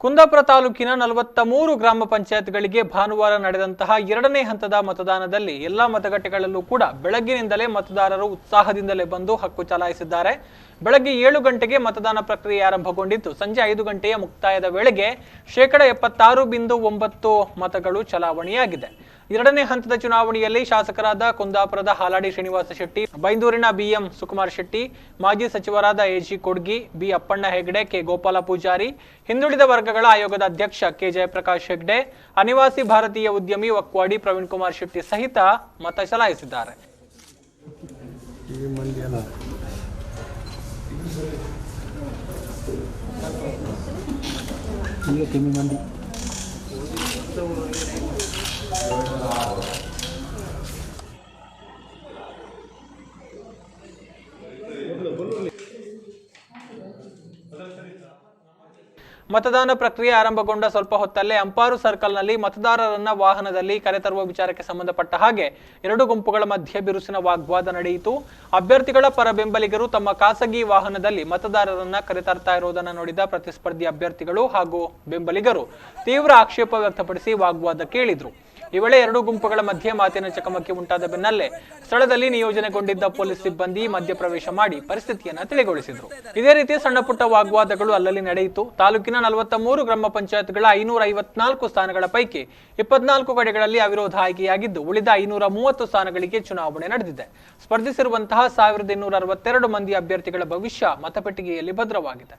ಕುಂದಾಪುರ ತಾಲೂಕಿನ 43 ಗ್ರಾಮ ಪಂಚಾಯತ್ಗಳಿಗೆ ಭಾನುವಾರ ನಡೆದಂತಹ ಎರಡನೇ ಹಂತದ ಮತದಾನದಲ್ಲಿ ಎಲ್ಲಾ ಮತಗಟ್ಟೆಗಳಲ್ಲೂ ಕೂಡ ಬೆಳಗ್ಗಿನಿಂದಲೇ ಮತದಾರರು ಉತ್ಸಾಹದಿಂದಲೇ ಬಂದು ಹಕ್ಕು ಚಲಾಯಿಸಿದ್ದಾರೆ. ಬೆಳಗ್ಗೆ 7 ಗಂಟೆಗೆ ಮತದಾನ ಪ್ರಕ್ರಿಯೆ ಆರಂಭಗೊಂಡಿದ್ದು ಸಂಜೆ 5 ಗಂಟೆಯ ಮುಕ್ತಾಯದ ವೇಳೆಗೆ 76.9% ಮತಗಳು ಚಲಾವಣೆಯಾಗಿದೆ. ಎರಡನೇ ಹಂತದ ಚುನಾವಣೆಯಲ್ಲಿ ಶಾಸಕರಾದ ಕುಂದಾಪುರದ ಹಾಲಾಡಿ ಶ್ರೀನಿವಾಸ ಶೆಟ್ಟಿ, ಬೈಂದೂರಿನ ಬಿಎಂ ಸುಕುಮಾರ್ ಶೆಟ್ಟಿ, ಮಾಜಿ ಸಚಿವರಾದ AG Kodgi, B Appanna Hegde, K Gopala Poojari, ಹಿಂದುಳಿದ ವರ್ಗಗಳ ಆಯೋಗದ ಅಧ್ಯಕ್ಷ ಕೆ ಜಯಪ್ರಕಾಶ್ ಹೆಗ್ಡೆ, ಅನಿವಾಸಿ ಭಾರತೀಯ ಉದ್ಯಮಿ ವಕ್ವಾಡಿ ಪ್ರವೀಣ್ ಕುಮಾರ್ ಶೆಟ್ಟಿ ಸಹಿತ ಮತ ಚಲಾಯಿಸಿದ್ದಾರೆ. ಮತದಾನ ಪ್ರಕ್ರಿಯೆ ಆರಂಭಗೊಂಡ ಸ್ವಲ್ಪ ಹೊತ್ತಲ್ಲೇ ಅಂಪಾರು ಸರ್ಕಲ್ನಲ್ಲಿ ಮತದಾರರನ್ನ ವಾಹನದಲ್ಲಿ ಕರೆತರುವ ವಿಚಾರಕ್ಕೆ ಸಂಬಂಧಪಟ್ಟ ಹಾಗೆ ಎರಡು ಗುಂಪುಗಳ ಮಧ್ಯೆ ಬಿರುಸಿನ ವಾಗ್ವಾದ ನಡೆಯಿತು. ಅಭ್ಯರ್ಥಿಗಳ ಪರ ಬೆಂಬಲಿಗರು ತಮ್ಮ ಖಾಸಗಿ ವಾಹನದಲ್ಲಿ ಮತದಾರರನ್ನ ಕರೆತರ್ತಾ ಇರುವುದನ್ನು ನೋಡಿದ ಪ್ರತಿಸ್ಪರ್ಧಿ ಅಭ್ಯರ್ಥಿಗಳು ಹಾಗೂ ಬೆಂಬಲಿಗರು ತೀವ್ರ ಆಕ್ಷೇಪ ವ್ಯಕ್ತಪಡಿಸಿ ವಾಗ್ವಾದಕ್ಕೆ ಇಳಿದ್ರು. ಈ ವೇಳೆ ಎರಡು ಗುಂಪುಗಳ ಮಧ್ಯೆ ಮಾತಿನ ಚಕಮಕಿ ಉಂಟಾದ ಬೆನ್ನಲ್ಲೇ ಸ್ಥಳದಲ್ಲಿ ನಿಯೋಜನೆಗೊಂಡಿದ್ದ ಪೊಲೀಸ್ ಸಿಬ್ಬಂದಿ ಮಧ್ಯಪ್ರವೇಶ ಮಾಡಿ ಪರಿಸ್ಥಿತಿಯನ್ನು ತಿಳಿಗೊಳಿಸಿದ್ರು. ಇದೇ ರೀತಿ ಸಣ್ಣ ಪುಟ್ಟ ವಾಗ್ವಾದಗಳು ಅಲ್ಲಲ್ಲಿ ನಡೆಯಿತು. ತಾಲೂಕಿನ 43 ಗ್ರಾಮ ಪಂಚಾಯತ್ಗಳ 554 ಸ್ಥಾನಗಳ ಪೈಕಿ 24 ಕಡೆಗಳಲ್ಲಿ ಅವಿರೋಧ ಆಯ್ಕೆಯಾಗಿದ್ದು ಉಳಿದ 530 ಸ್ಥಾನಗಳಿಗೆ ಚುನಾವಣೆ ನಡೆದಿದೆ. ಸ್ಪರ್ಧಿಸಿರುವಂತಹ 1262 ಮಂದಿ ಅಭ್ಯರ್ಥಿಗಳ ಭವಿಷ್ಯ ಮತಪೆಟ್ಟಿಗೆಯಲ್ಲಿ ಭದ್ರವಾಗಿದೆ.